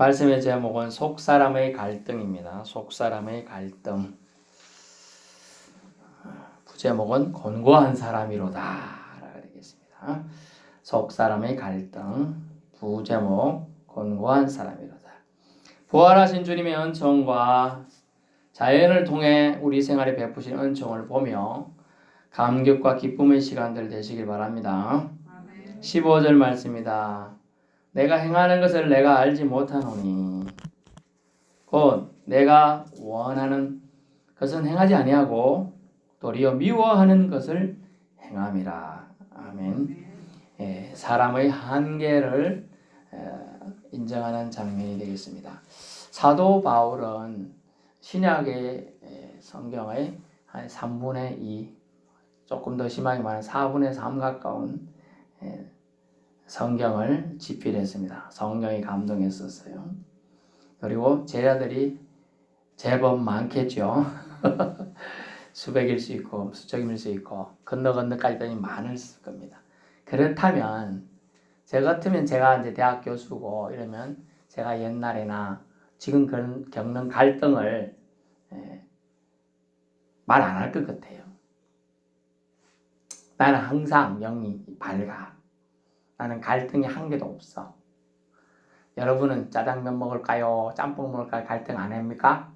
말씀의 제목은 속사람의 갈등입니다. 속사람의 갈등. 부제목은 곤고한 사람이로다 라고 되겠습니다. 속사람의 갈등. 부제목 곤고한 사람이로다. 부활하신 주님의 은총과 자연을 통해 우리 생활에 베푸신 은총을 보며 감격과 기쁨의 시간들 되시길 바랍니다. 15절 말씀입니다. 내가 행하는 것을 내가 알지 못하노니 곧 내가 원하는 것은 행하지 아니하고 도리어 미워하는 것을 행함이라. 아멘. 사람의 한계를 인정하는 장면이 되겠습니다. 사도 바울은 신약의 성경의 한 3분의 2, 조금 더 심하게 말하면 4분의 3 가까운 성경을 집필했습니다. 성경이 감동했었어요. 그리고 제자들이 제법 많겠죠. 수백일 수 있고 수천일 수 있고 건너까지 더니 많을 겁니다. 그렇다면 저 같으면 제가 이제 대학 교수고 이러면 제가 옛날에나 지금 겪는 갈등을 말 안 할 것 같아요. 나는 항상 영이 밝아. 나는 갈등이 한 개도 없어. 여러분은 짜장면 먹을까요? 짬뽕 먹을까요? 갈등 안 합니까?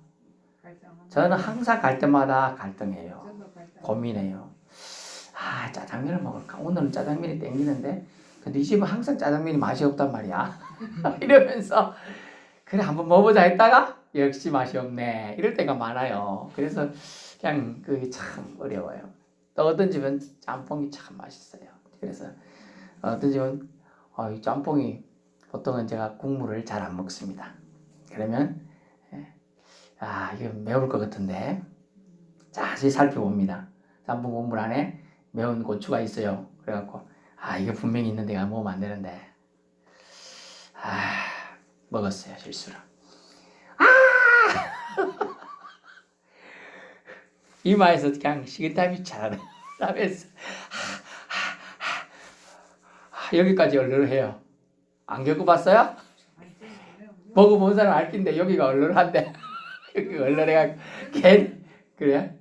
저는 항상 갈 때마다 갈등해요. 고민해요. 짜장면을 먹을까? 오늘은 짜장면이 땡기는데 근데 이 집은 항상 짜장면이 맛이 없단 말이야. 이러면서 그래 한번 먹어보자 했다가 역시 맛이 없네. 이럴 때가 많아요. 그래서 그냥 그게 참 어려워요. 또 어떤 집은 짬뽕이 참 맛있어요. 그래서 어떤 집은 이 짬뽕이 보통은 제가 국물을 잘 안 먹습니다. 그러면 이거 매울 것 같은데 자세히 살펴봅니다. 짬뽕 국물 안에 매운 고추가 있어요. 그래갖고 이거 분명히 있는데 내가 먹으면 안 되는데 먹었어요. 실수로. 이마에서 그냥 식은땀이 잘 나면서 여기까지 얼른 해요. 안 겪어봤어요? 먹어본 사람 알 텐데 여기가 얼른한데 여기가 얼른해가지고 그래?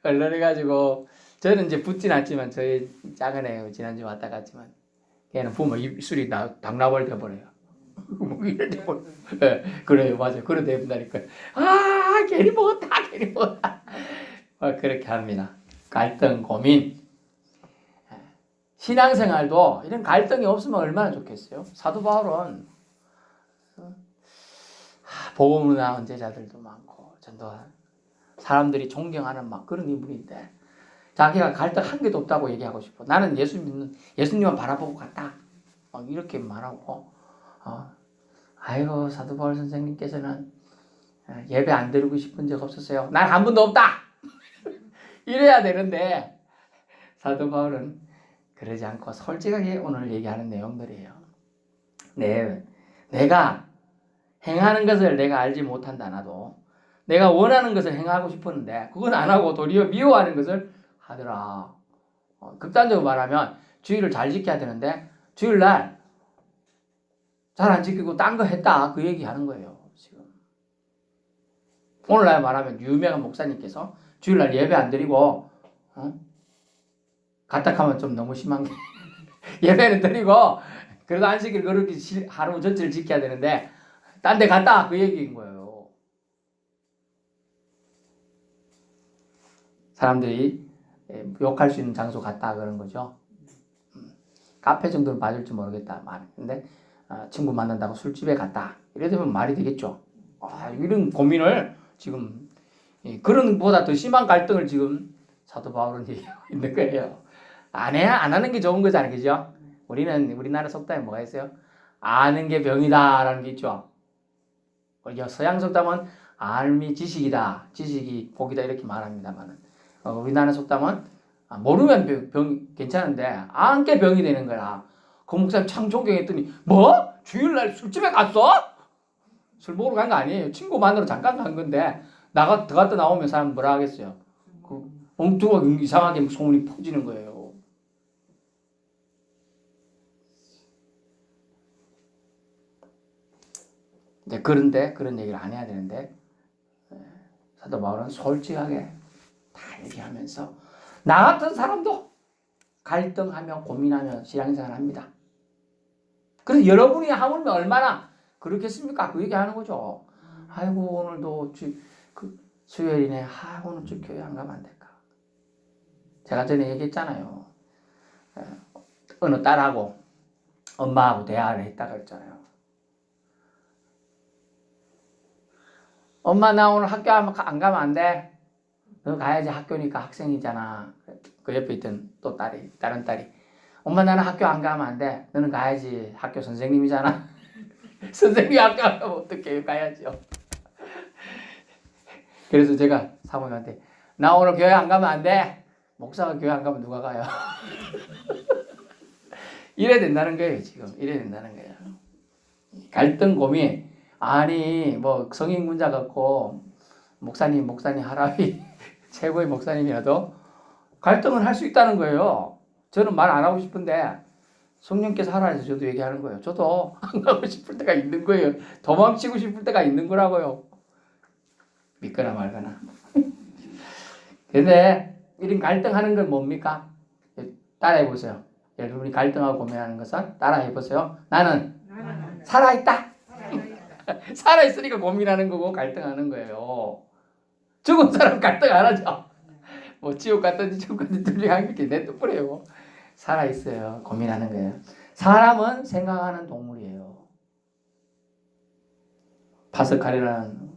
얼른해가지고 저는 이제 붙진 않지만 저희 작은 애 지난주 왔다 갔지만 걔는 부모 입술이 당나벌 돼버려요. 그래요, 맞아요. 그래 돼본다니까. 괜히 먹었다. 그렇게 합니다. 갈등, 고민. 신앙생활도 이런 갈등이 없으면 얼마나 좋겠어요. 사도 바울은 복음으로 나온 제자들도 많고 전도 사람들이 존경하는 막 그런 인물인데 자기가 갈등 한 개도 없다고 얘기하고 싶어. 나는 예수님만 바라보고 갔다. 이렇게 말하고 아이고 사도 바울 선생님께서는 예배 안 드리고 싶은 적 없었어요. 난 한 번도 없다. 이래야 되는데 사도 바울은 그러지 않고 솔직하게 오늘 얘기하는 내용들이에요. 내가 행하는 것을 내가 알지 못한다 나도 내가 원하는 것을 행하고 싶었는데 그건 안 하고 도리어 미워하는 것을 하더라. 극단적으로 말하면 주의를 잘 지켜야 되는데 주일날 잘 안 지키고 딴 거 했다 그 얘기하는 거예요. 지금 오늘날 말하면 유명한 목사님께서 주일날 예배 안 드리고 가딱하면 좀 너무 심한 게 예배는 드리고 그래도 안식일 그렇게 하루 전체를 지켜야 되는데 딴 데 갔다 그 얘기인 거예요. 사람들이 욕할 수 있는 장소 갔다 그런 거죠. 카페 정도는 봐줄지 모르겠다 근데 친구 만난다고 술집에 갔다 이래 되면 말이 되겠죠. 이런 고민을 지금 그런 보다 더 심한 갈등을 지금 사도 바울은 얘기하고 있는 거예요. 안 하는 게 좋은 거잖아요. 그죠? 우리나라 속담에 뭐가 있어요? 아는 게 병이다라는 게 있죠. 서양 속담은 알미 지식이다. 지식이 복이다 이렇게 말합니다만 우리나라 속담은 모르면 병 괜찮은데 안 게 병이 되는 거라. 그 목사님 참 존경했더니 뭐? 주일날 술집에 갔어? 술 먹으러 간 거 아니에요. 친구 만나러 잠깐 간 건데 들어갔다 나오면 사람 뭐라 하겠어요. 엉뚱하게 이상하게 소문이 퍼지는 거예요. 이제 그런데 그런 얘기를 안 해야 되는데 사도 바울은 솔직하게 다 얘기하면서 나 같은 사람도 갈등하며 고민하며 신앙생활 합니다. 그래서 여러분이 하물며 얼마나 그렇겠습니까? 그 얘기하는 거죠. 아이고 오늘도 수요일이네. 오늘 좀 교회 안 가면 안 될까? 제가 전에 얘기했잖아요. 어느 딸하고 엄마하고 대화를 했다고 했잖아요. 엄마 나 오늘 학교 안 가면 안 돼? 너 가야지. 학교니까 학생이잖아. 그 옆에 있던 또 다른 딸이 엄마 나는 학교 안 가면 안 돼. 너는 가야지. 학교 선생님이잖아. 선생님이 학교 안 가면 어떡해. 가야죠. 그래서 제가 사모님한테 나 오늘 교회 안 가면 안 돼. 목사가 교회 안 가면 누가 가요? 이래야 된다는 거예요. 지금 이래야 된다는 거예요. 갈등 고민. 아니 뭐 성인 문자 갖고 목사님 하라위 최고의 목사님이라도 갈등을 할 수 있다는 거예요. 저는 말 안 하고 싶은데 성령께서 하라 해서 저도 얘기하는 거예요. 저도 안 가고 싶을 때가 있는 거예요. 도망치고 싶을 때가 있는 거라고요. 믿거나 말거나. 근데 이런 갈등하는 건 뭡니까? 따라해 보세요. 여러분이 갈등하고 고민하는 것은 따라해 보세요. 나는 살아있다. 살아있으니까 고민하는 거고 갈등하는 거예요. 죽은 사람 갈등 안 하죠. 뭐 지옥 갔든지 천국 갔든지 둘 중에 한 개 냅둬버려요. 살아있어요. 고민하는 거예요. 사람은 생각하는 동물이에요. 파스칼이라는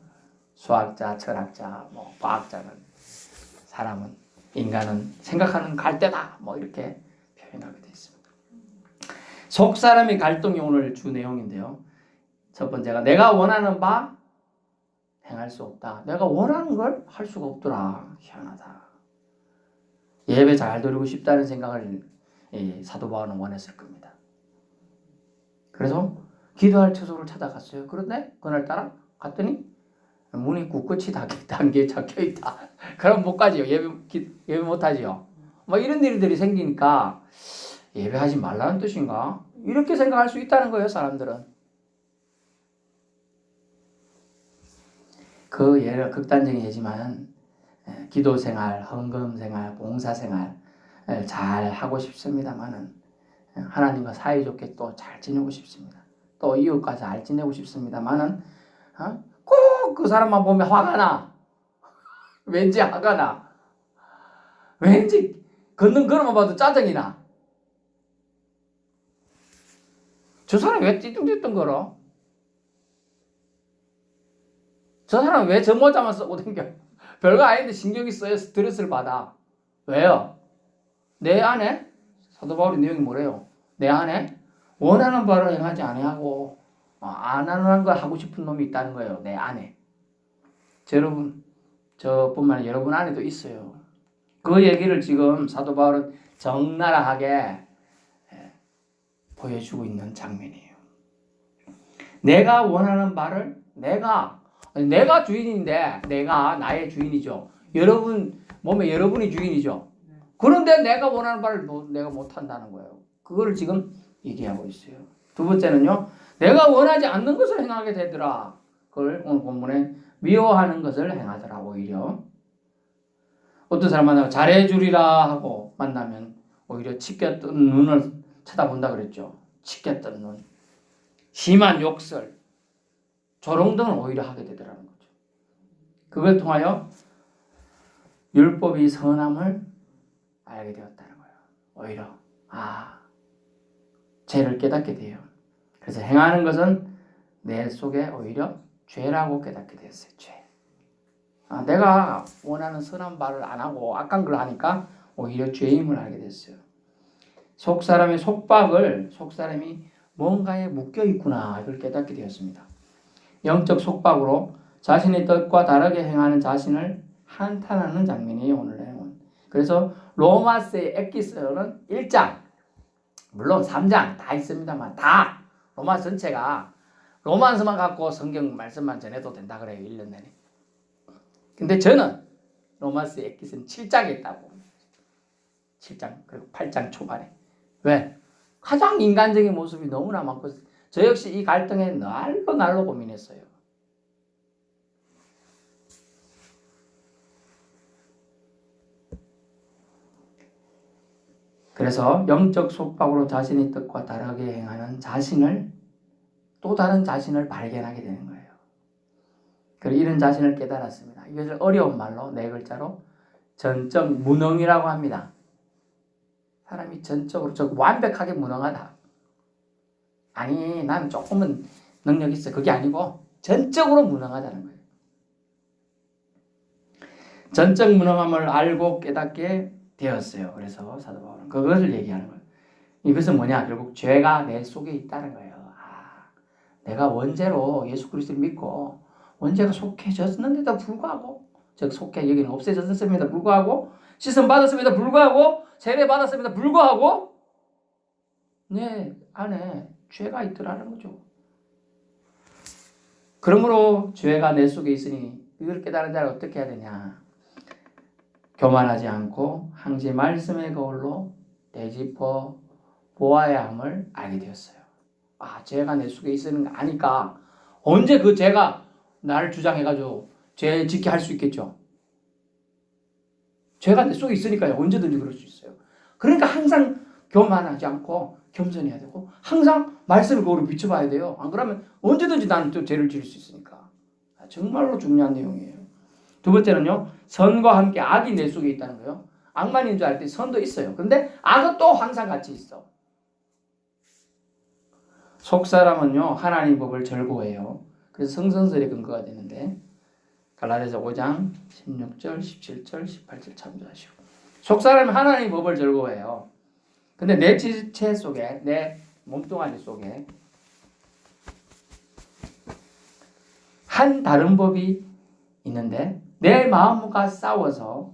수학자, 철학자, 뭐 과학자는 사람은 인간은 생각하는 갈대다. 뭐 이렇게 표현하게 되어 있습니다. 속 사람의 갈등이 오늘 주 내용인데요. 첫 번째가 내가 원하는 바 행할 수 없다. 내가 원하는 걸 할 수가 없더라. 희한하다. 예배 잘 드리고 싶다는 생각을 사도 바울은 원했을 겁니다. 그래서 기도할 처소를 찾아갔어요. 그런데 그날따라 갔더니 문이 꿋꿋이 단계에 잡혀있다. 그럼 못 가지요. 예배 못 하지요. 뭐 이런 일들이 생기니까 예배하지 말라는 뜻인가? 이렇게 생각할 수 있다는 거예요. 사람들은. 그 예를 극단적인 예지만 기도 생활, 헌금 생활, 봉사 생활 잘 하고 싶습니다만은 하나님과 사이좋게 또 잘 지내고 싶습니다. 또 이웃과 잘 지내고 싶습니다만은 꼭 그 사람만 보면 화가 나. 왠지 화가 나. 왠지 걷는 걸음만 봐도 짜증이 나. 저 사람 왜 띠뚱띠뚱 걸어? 저 사람 왜 저 모자만 쓰고 댕겨? 별거 아닌데 신경이 쓰여 스트레스를 받아. 왜요? 내 안에 사도 바울의 내용이 뭐래요? 내 안에 원하는 바를 행하지 아니하고 안 하는 걸 하고 싶은 놈이 있다는 거예요. 내 안에. 여러분, 저뿐만 아니라 여러분 안에도 있어요. 그 얘기를 지금 사도 바울은 적나라하게 보여주고 있는 장면이에요. 내가 원하는 바를 내가 주인인데 내가 나의 주인이죠. 여러분 몸에 여러분이 주인이죠. 그런데 내가 원하는 바를 내가 못한다는 거예요. 그거를 지금 얘기하고 있어요. 두 번째는요. 내가 원하지 않는 것을 행하게 되더라. 그걸 오늘 본문에 미워하는 것을 행하더라. 오히려 어떤 사람 만나면 잘해주리라 하고 만나면 오히려 치켜뜬 눈을 쳐다본다 그랬죠. 치켜뜬 눈. 심한 욕설. 조롱 등을 오히려 하게 되더라는 거죠. 그걸 통하여 율법이 선함을 알게 되었다는 거예요. 오히려 죄를 깨닫게 돼요. 그래서 행하는 것은 내 속에 오히려 죄라고 깨닫게 되었어요. 죄. 내가 원하는 선한 말을 안 하고 악한 걸 하니까 오히려 죄임을 알게 됐어요. 속사람이 뭔가에 묶여 있구나 이걸 깨닫게 되었습니다. 영적 속박으로 자신의 뜻과 다르게 행하는 자신을 한탄하는 장면이에요. 오늘 내용은. 그래서 로마서의 엑기스는 1장 물론 3장 다 있습니다만 다 로마 전체가 로마서만 갖고 성경 말씀만 전해도 된다 그래요. 1년 내내. 근데 저는 로마서의 엑기스는 7장에 있다고. 7장 그리고 8장 초반에. 왜? 가장 인간적인 모습이 너무나 많고 저 역시 이 갈등에 날로 고민했어요. 그래서 영적 속박으로 자신의 뜻과 다르게 행하는 자신을, 또 다른 자신을 발견하게 되는 거예요. 그리고 이런 자신을 깨달았습니다. 이것을 어려운 말로 네 글자로 전적 무능이라고 합니다. 사람이 전적으로 완벽하게 무능하다. 아니, 나는 조금은 능력이 있어. 그게 아니고 전적으로 무능하다는 거예요. 전적 무능함을 알고 깨닫게 되었어요. 그래서 사도 바울은 그것을 얘기하는 거예요. 이것은 뭐냐? 결국 죄가 내 속에 있다는 거예요. 내가 원죄로 예수 그리스도를 믿고 원죄가 속해졌는데도 불구하고, 즉 속해 여기는 없애졌음에도 불구하고, 씻음 받았음에도 불구하고, 세례 받았음에도 불구하고 내 안에 죄가 있더라는 거죠. 그러므로 죄가 내 속에 있으니 이걸 깨달은 자를 어떻게 해야 되냐? 교만하지 않고 항시 말씀의 거울로 되짚어 보아야 함을 알게 되었어요. 죄가 내 속에 있는 거 아니까 언제 그 죄가 나를 주장해가지고 죄 짓게 할 수 있겠죠. 죄가 내 속에 있으니까요. 언제든지 그럴 수 있어요. 그러니까 항상 교만하지 않고 겸손해야 되고 항상 말씀을 거울로 비춰봐야 돼요. 안 그러면 언제든지 나는 또 죄를 지을 수 있으니까. 정말로 중요한 내용이에요. 두 번째는요. 선과 함께 악이 내 속에 있다는 거예요. 악만 있는 줄 알 때 선도 있어요. 그런데 악은 또 항상 같이 있어. 속사람은요. 하나님 법을 절거해요. 그래서 성선설의 근거가 되는데 갈라디아서 5장 16절, 17절, 18절 참조하시고. 속사람은 하나님 법을 절거해요. 근데 내 지체 속에, 내 몸뚱아리 속에 한 다른 법이 있는데 내 마음과 싸워서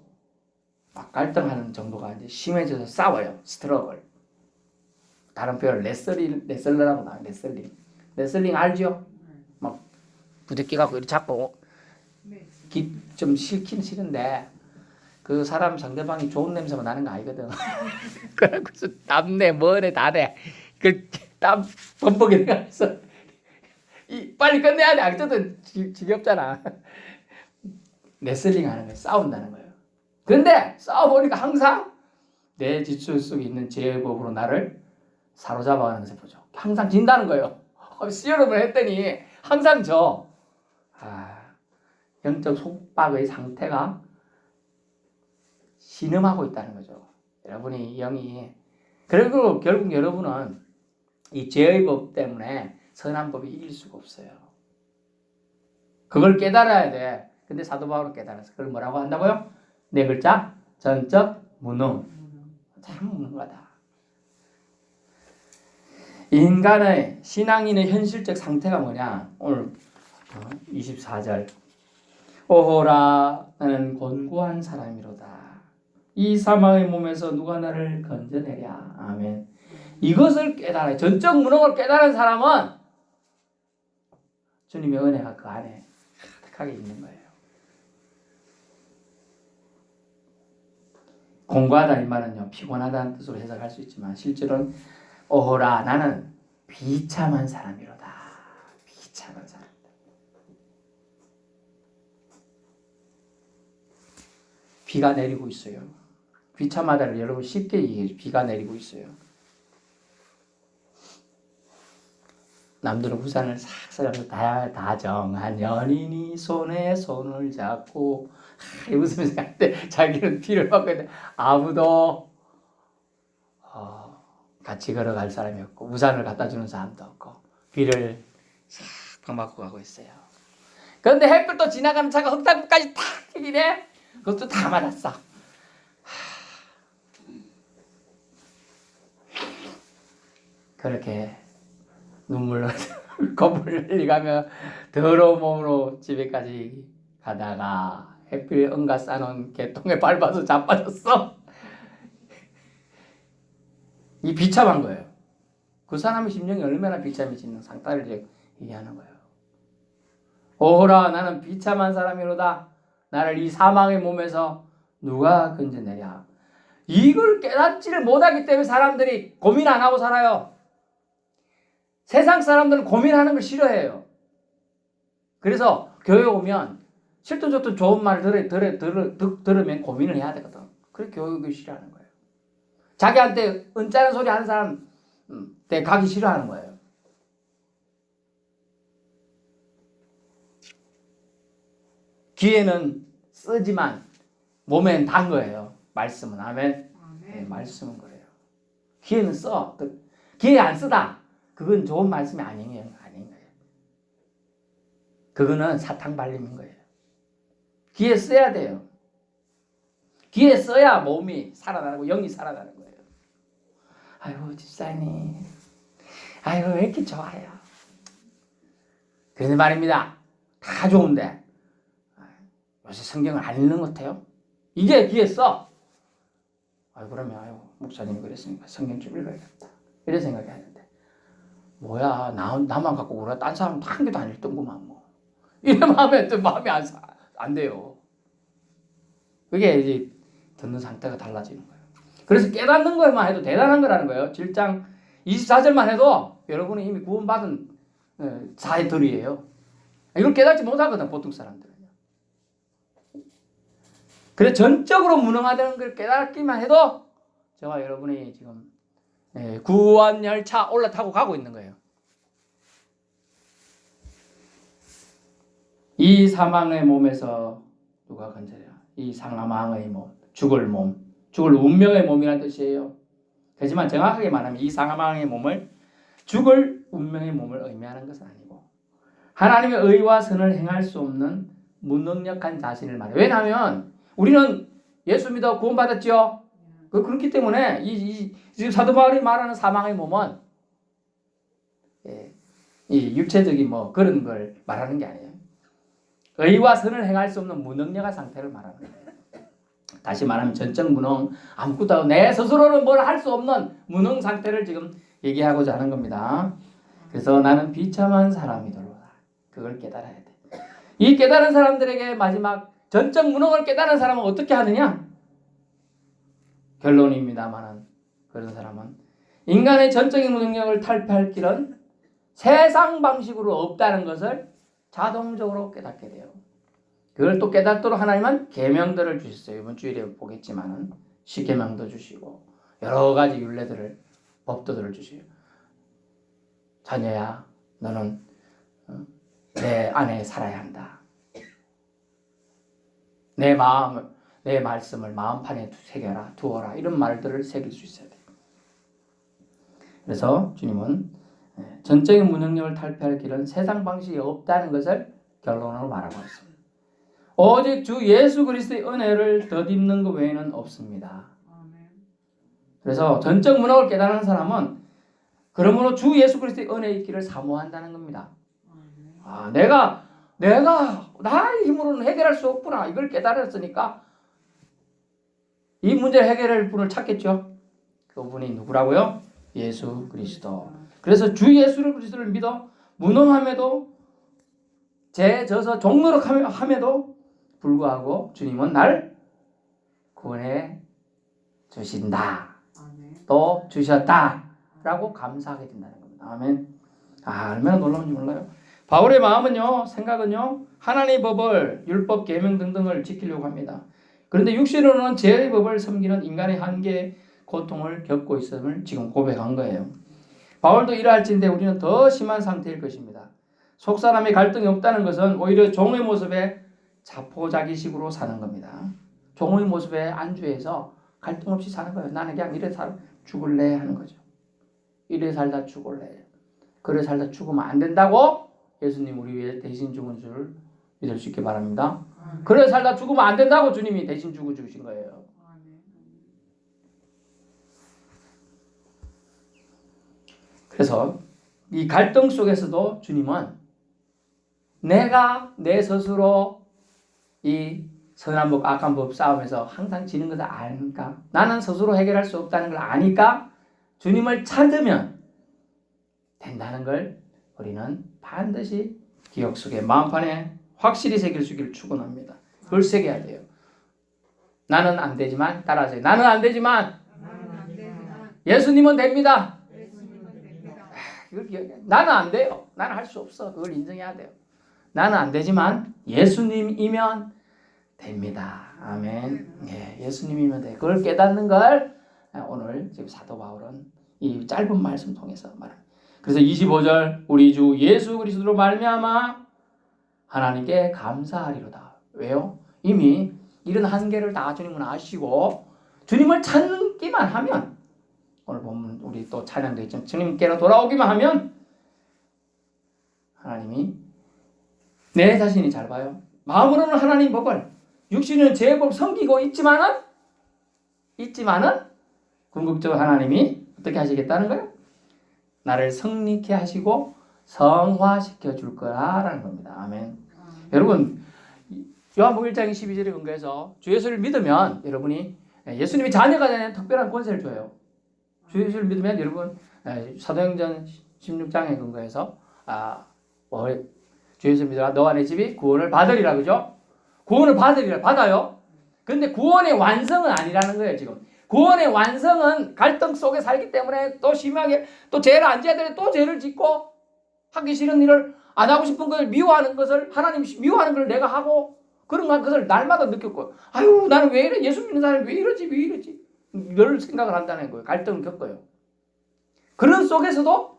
막 갈등하는 정도가 이제 심해져서 싸워요. 스트러글. 다른 표현을 레슬러라고 나와요. 레슬링 알죠? 막 부대끼 갖고 이렇게 잡고 좀 싫긴 싫은데 그 사람 상대방이 좋은 냄새가 나는 거 아니거든. 그래서 땀내 뭐래 다래 그 땀 범벅이 돼서 빨리 끝내야 돼. 어쨌든 지겹잖아. 레슬링 하는 거예요. 싸운다는 거예요. 근데 싸워보니까 항상 내 지출 속에 있는 죄의 법으로 나를 사로잡아가는 것을 보죠. 항상 진다는 거예요. 시험을 했더니 항상 져. 영적 속박의 상태가 신음하고 있다는 거죠. 여러분이 영이. 그리고 결국 여러분은 이 죄의 법 때문에 선한 법이 이길 수가 없어요. 그걸 깨달아야 돼. 근데 사도 바울은 깨달았어. 그걸 뭐라고 한다고요? 네 글자. 전적 무능. 참 무능하다. 인간의 신앙인의 현실적 상태가 뭐냐? 오늘 24절. 오호라 나는 곤고한 사람이로다. 이 사망의 몸에서 누가 나를 건져내랴. 아멘. 이것을 깨달아요. 전적 무능을 깨달은 사람은 주님의 은혜가 그 안에 가득하게 있는 거예요. 공고하다 이 말은요. 피곤하다는 뜻으로 해석할 수 있지만 실제로는 오호라 나는 비참한 사람이로다. 비참한 사람. 비가 내리고 있어요. 비참하다를 여러분 쉽게 얘기해요. 비가 내리고 있어요. 남들은 우산을 싹 다정한 연인이 손에 손을 잡고 웃으면서 갈 때 자기는 비를 맞고 있는데 아무도 같이 걸어갈 사람이 없고 우산을 갖다 주는 사람도 없고 비를 싹 맞고 가고 있어요. 그런데 햇빛 또 지나가는 차가 흙탕물까지 탁 튀기네. 그것도 다 맞았어. 그렇게 눈물로 거품을 흘리가며 더러운 몸으로 집에까지 가다가 햇빛 응가 싸놓은 개똥에 밟아서 자빠졌어. 이 비참한 거예요. 그 사람의 심령이 얼마나 비참해지는 상태를 얘기하는 거예요. 오호라 나는 비참한 사람이로다. 나를 이 사망의 몸에서 누가 건져내랴. 이걸 깨닫지를 못하기 때문에 사람들이 고민 안 하고 살아요. 세상 사람들은 고민하는 걸 싫어해요. 그래서 교회 오면 실도 저도 좋은 말 들으면 고민을 해야 되거든. 그래 교육을 싫어하는 거예요. 자기한테 은짜는 소리 하는 사람 때 가기 싫어하는 거예요. 귀에는 쓰지만 몸엔 단 거예요. 말씀은. 아멘. 네, 말씀은 그래요. 귀에는 써. 귀에 안 쓰다. 그건 좋은 말씀이 아닌 거예요. 그거는 사탕 발림인 거예요. 귀에 써야 돼요. 귀에 써야 몸이 살아나고 영이 살아나는 거예요. 아이고 집사님, 아이고 왜 이렇게 좋아요. 그런데 말입니다. 다 좋은데 요새 성경을 안 읽는 것 같아요. 이게 귀에 써. 그러면 목사님이 그랬으니까 성경 좀 읽어야겠다. 이런 생각이 하는데 뭐야 나만 갖고 그래. 딴 사람 한 개도 안 읽던구만 뭐. 이래 마음에 안 돼요. 그게 이제 듣는 상태가 달라지는 거예요. 그래서 깨닫는 것만 해도 대단한 거라는 거예요. 7장 24절만 해도 여러분이 이미 구원받은 사회들이에요. 이걸 깨닫지 못하거든 보통 사람들은요. 그래서 전적으로 무능하다는 걸 깨닫기만 해도 저와 여러분이 지금 구원 열차 올라타고 가고 있는 거예요. 이 사망의 몸에서 누가 건져요? 이 사망의 몸, 죽을 운명의 몸이라는 뜻이에요. 하지만 정확하게 말하면 이 사망의 몸을 죽을 운명의 몸을 의미하는 것은 아니고 하나님의 의와 선을 행할 수 없는 무능력한 자신을 말해요. 왜냐하면 우리는 예수 믿어 구원받았죠. 그렇기 때문에 지금 사도 바울이 말하는 사망의 몸은 이 육체적인 뭐 그런 걸 말하는 게 아니에요. 의와 선을 행할 수 없는 무능력한 상태를 말하는 거예요. 다시 말하면 전적 무능, 아무것도 내 스스로는 뭘 할 수 없는 무능 상태를 지금 얘기하고자 하는 겁니다. 그래서 나는 비참한 사람이더라. 그걸 깨달아야 돼. 이 깨달은 사람들에게 마지막 전적 무능을 깨달은 사람은 어떻게 하느냐? 결론입니다만은 그런 사람은 인간의 전적인 무능력을 탈피할 길은 세상 방식으로 없다는 것을 자동적으로 깨닫게 돼요. 그걸 또 깨닫도록 하나님은 계명들을 주셨어요. 이번 주일에 보겠지만은 십계명도 주시고 여러 가지 율례들을 법도들을 주시요. 자녀야, 너는 내 안에 살아야 한다. 내 말씀을 마음판에 새겨라, 두어라. 이런 말들을 새길 수 있어야 돼요. 그래서 주님은 전적인 무능력을 탈피할 길은 세상 방식이 없다는 것을 결론으로 말하고 있습니다. 오직 주 예수 그리스도의 은혜를 덧입는 것 외에는 없습니다. 그래서 전적 무능을 깨달은 사람은 그러므로 주 예수 그리스도의 은혜의 길을 사모한다는 겁니다. 내가 나의 힘으로는 해결할 수 없구나. 이걸 깨달았으니까 이 문제를 해결할 분을 찾겠죠. 그분이 누구라고요? 예수 그리스도. 그래서 주 예수 그리스도를 믿어 무능함에도 죄 져서 종노릇함에도 불구하고 주님은 날 구원해 주신다. 또 주셨다라고 감사하게 된다는 겁니다. 아멘. 얼마나 놀라운지 몰라요. 바울의 마음은요, 생각은요, 하나님의 법을, 율법, 계명 등등을 지키려고 합니다. 그런데 육신으로는 죄의 법을 섬기는 인간의 한계의 고통을 겪고 있음을 지금 고백한 거예요. 바울도 이러할진데 우리는 더 심한 상태일 것입니다. 속사람의 갈등이 없다는 것은 오히려 종의 모습에 자포자기식으로 사는 겁니다. 종의 모습에 안주해서 갈등 없이 사는 거예요. 나는 그냥 이래 살아 죽을래 하는 거죠. 이래 살다 죽을래. 그래 살다 죽으면 안 된다고 예수님 우리 위해 대신 죽은 줄 믿을 수 있게 바랍니다. 그래 살다 죽으면 안 된다고 주님이 대신 죽으신 거예요. 그래서 이 갈등 속에서도 주님은 내가 내 스스로 이 선한 법, 악한 법 싸움에서 항상 지는 것을 아니까, 나는 스스로 해결할 수 없다는 걸 아니까 주님을 찾으면 된다는 걸 우리는 반드시 기억 속에 마음판에 확실히 새길 수 있기를 축원합니다. 그걸 새겨야 돼요. 나는 안 되지만 따라하세요. 나는 안 되지만 예수님은 됩니다. 그걸 기억해. 나는 안 돼요. 나는 할 수 없어. 그걸 인정해야 돼요. 나는 안 되지만 예수님이면 됩니다. 아멘. 예, 예수님이면 돼. 그걸 깨닫는 걸 오늘 지금 사도 바울은 이 짧은 말씀 통해서 말합니다. 그래서 25절 우리 주 예수 그리스도로 말미암아 하나님께 감사하리로다. 왜요? 이미 이런 한계를 다 주님은 아시고 주님을 찾기만 하면 오늘 보면 우리 또 찬양도 있지만 주님께로 돌아오기만 하면 하나님이 내 자신이 잘 봐요. 마음으로는 하나님 법을 육신은 제 법 섬기고 있지만은 궁극적으로 하나님이 어떻게 하시겠다는 거예요? 나를 성립케 하시고 성화시켜 줄 거라는 겁니다. 아멘. 여러분 요한복음 1장 12절에 근거해서 주 예수를 믿으면 여러분이 예수님이 자녀가 되는 특별한 권세를 줘요. 주 예수를 믿으면 여러분 사도행전 16장에 근거해서 주 예수 믿으라 너와 내 집이 구원을 받으리라 그죠? 구원을 받아요. 근데 구원의 완성은 아니라는 거예요. 지금 구원의 완성은 갈등 속에 살기 때문에 또 심하게 또 죄를 안 지어야 되는데 또 죄를 짓고 하기 싫은 일을 안 하고 싶은 걸 미워하는 것을 하나님 미워하는 걸 내가 하고 그런 것을 날마다 느꼈고 아유 나는 왜 이래 예수 믿는 사람이 왜 이러지 늘 생각을 한다는 거예요. 갈등을 겪어요. 그런 속에서도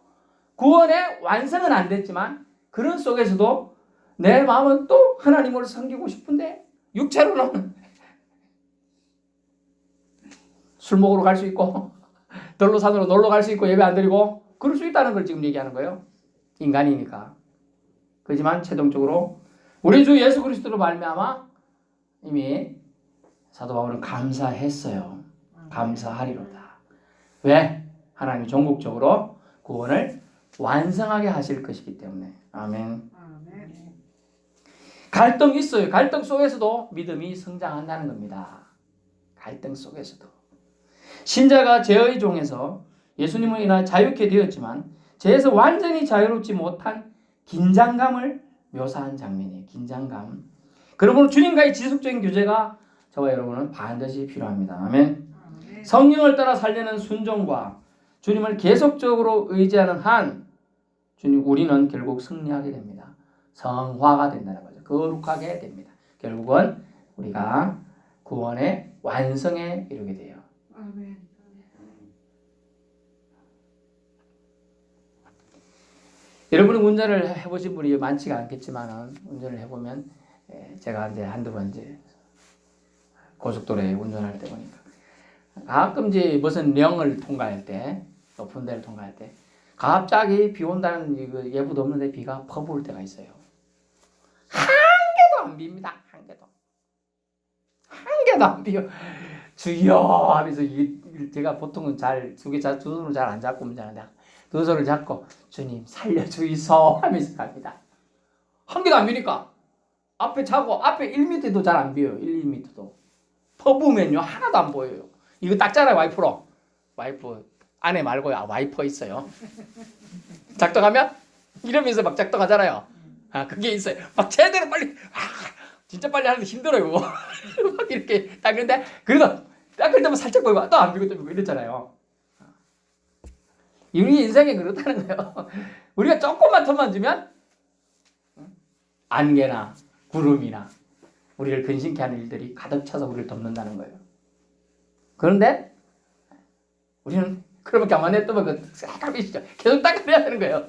구원의 완성은 안 됐지만 그런 속에서도 내 마음은 또 하나님을 섬기고 싶은데 육체로는 술 먹으러 갈 수 있고 돌로산으로 놀러 갈 수 있고 예배 안 드리고 그럴 수 있다는 걸 지금 얘기하는 거예요. 인간이니까. 그렇지만 최종적으로 우리 주 예수 그리스도로 말미암아 이미 사도 바울은 감사했어요. 감사하리로다. 왜? 하나님이 종국적으로 구원을 완성하게 하실 것이기 때문에. 아멘. 갈등 있어요. 갈등 속에서도 믿음이 성장한다는 겁니다. 갈등 속에서도. 신자가 죄의 종에서 예수님을 인하여 자유케 되었지만 죄에서 완전히 자유롭지 못한 긴장감을 묘사한 장면이에요. 긴장감. 그러므로 주님과의 지속적인 교제가 저와 여러분은 반드시 필요합니다. 아멘. 성령을 따라 살려는 순종과 주님을 계속적으로 의지하는 한 우리는 결국 승리하게 됩니다. 성화가 된다는 거죠. 거룩하게 됩니다. 결국은 우리가 구원의 완성에 이르게 돼요. 아멘. 여러분은 운전을 해보신 분이 많지가 않겠지만 운전을 해보면 제가 이제 한두 번 이제 고속도로에 운전할 때 보니까 가끔 이제 무슨 령을 통과할 때 높은 데를 통과할 때 갑자기 비 온다는 예보도 없는데 비가 퍼부을 때가 있어요. 한 개도 안 빕니다. 한 개도 안 비요. 주여 하면서 제가 보통은 두 손으로 잘 안 잡고 운전하는데 두 손을 잡고 주님 살려주이소 하면서 갑니다. 한 개도 안 비니까 앞에 차고 앞에 1m도 잘 안 비어요. 1, 2m도. 퍼부으면요 하나도 안 보여요. 이거 닦잖아요. 와이프 안에 말고요. 와이퍼 있어요. 작동하면 이러면서 막 작동하잖아요. 그게 있어요. 막 제대로 빨리 진짜 빨리 하는데 힘들어요. 막 이렇게 닦는데 그래도 닦을 때만 살짝 보이고 또 안 비고 또 비고 이랬잖아요. 우리 인생에 그렇다는 거예요. 우리가 조금만 틈만 주면 안개나 구름이나 우리를 근심케 하는 일들이 가득 차서 우리를 덮는다는 거예요. 그런데 우리는 그러면 가만히 냅두면 헷갈리시죠. 계속 닦아내야 되는 거예요.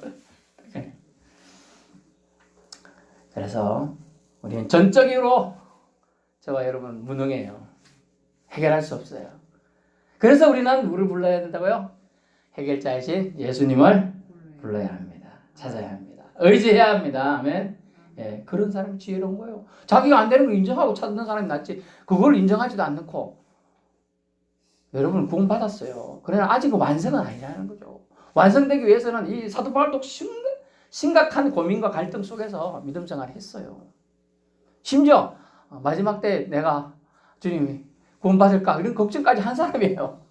그래서 우리는 전적으로 저와 여러분 무능해요. 해결할 수 없어요. 그래서 우리는 누구를 불러야 된다고요? 해결자이신 예수님을 불러야 합니다. 찾아야 합니다. 의지해야 합니다. 아멘. 예, 그런 사람이 지혜로운 거예요. 자기가 안 되는 걸 인정하고 찾는 사람이 낫지. 그걸 인정하지도 않고. 여러분 구원 받았어요. 그러나 아직은 완성은 아니라는 거죠. 완성되기 위해서는 이 사도 바울도 심각한 고민과 갈등 속에서 믿음 생활을 했어요. 심지어 마지막 때 내가 주님이 구원 받을까 이런 걱정까지 한 사람이에요.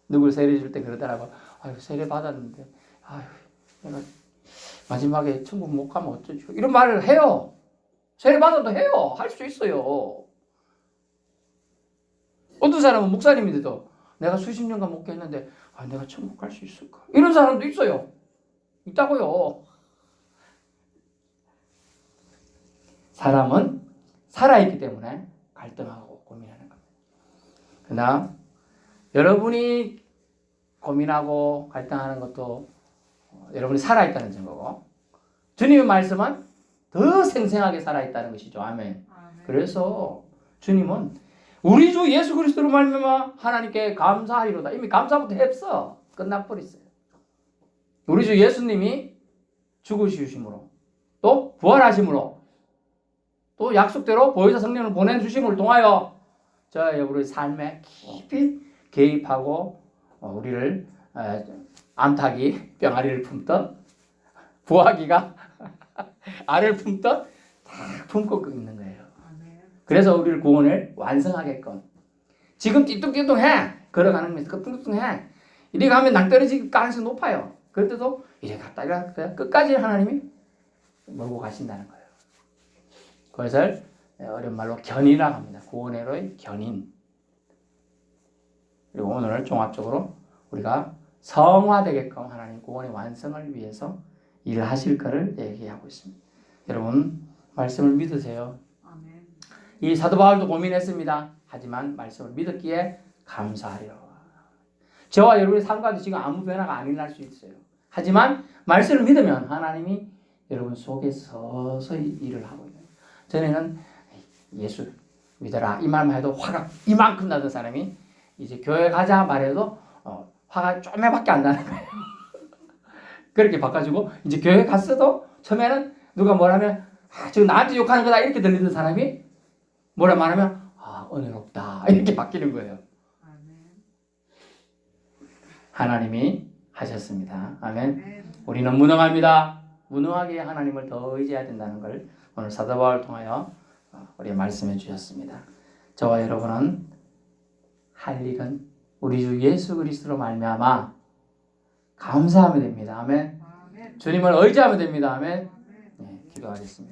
누굴 세례 줄 때 그러더라고. 아유 세례 받았는데 아유 내가 마지막에 천국 못 가면 어쩌죠? 이런 말을 해요. 세례 받아도 해요. 할 수 있어요. 어떤 사람은 목사님인데도 내가 수십 년간 목회했는데 내가 천국 갈 수 있을까? 이런 사람도 있어요. 있다고요. 사람은 살아있기 때문에 갈등하고 고민하는 겁니다. 그러나 여러분이 고민하고 갈등하는 것도 여러분이 살아있다는 증거고, 주님의 말씀은 더 생생하게 살아있다는 것이죠. 아멘. 그래서 주님은 우리 주 예수 그리스도로 말미암아 하나님께 감사하리로다. 이미 감사부터 했어. 끝나버렸어요. 우리 주 예수님이 죽으심으로 또 부활하심으로 또 약속대로 보혜사 성령을 보내주심을 통하여 저의 우리 삶에 깊이 개입하고 우리를 암탉이 병아리를 품듯 부화기가 알을 품듯 다 품고 있는 거예요. 그래서 우리를 구원을 완성하게끔 지금 띠뚱띠뚱해 걸어가는 거면서 뚱뚱뚱해 이리 가면 낭떠러질 가능성이 높아요. 그때도 이래 갔다가 끝까지 하나님이 몰고 가신다는 거예요. 그것을 어려운 말로 견인이라고 합니다. 구원으로의 견인. 그리고 오늘 종합적으로 우리가 성화되게끔 하나님 구원의 완성을 위해서 일을 하실 것을 얘기하고 있습니다. 여러분 말씀을 믿으세요. 아멘. 이 사도 바울도 고민했습니다. 하지만 말씀을 믿었기에 감사하려. 저와 여러분의 삶과도 지금 아무 변화가 안 일어날 수 있어요. 하지만 말씀을 믿으면 하나님이 여러분 속에 서서히 일을 하고 있어요. 전에는 예수 믿어라 이 말만 해도 화가 이만큼 나던 사람이 이제 교회 가자 말해도 화가 쪼매밖에 안 나는 거예요. 그렇게 바꿔주고 이제 교회 갔어도 처음에는 누가 뭐라면 지금 나한테 욕하는 거다 이렇게 들리던 사람이 뭐라 말하면 은혜롭다 이렇게 바뀌는 거예요. 하나님이 하셨습니다. 아멘. 우리는 무능합니다. 무능하게 하나님을 더 의지해야 된다는 걸 오늘 사도 바울을 통하여 우리에게 말씀해 주셨습니다. 저와 여러분은 할 일은 우리 주 예수 그리스도로 말미암아 감사하면 됩니다. 아멘. 주님을 의지하면 됩니다. 아멘. 네, 기도하겠습니다.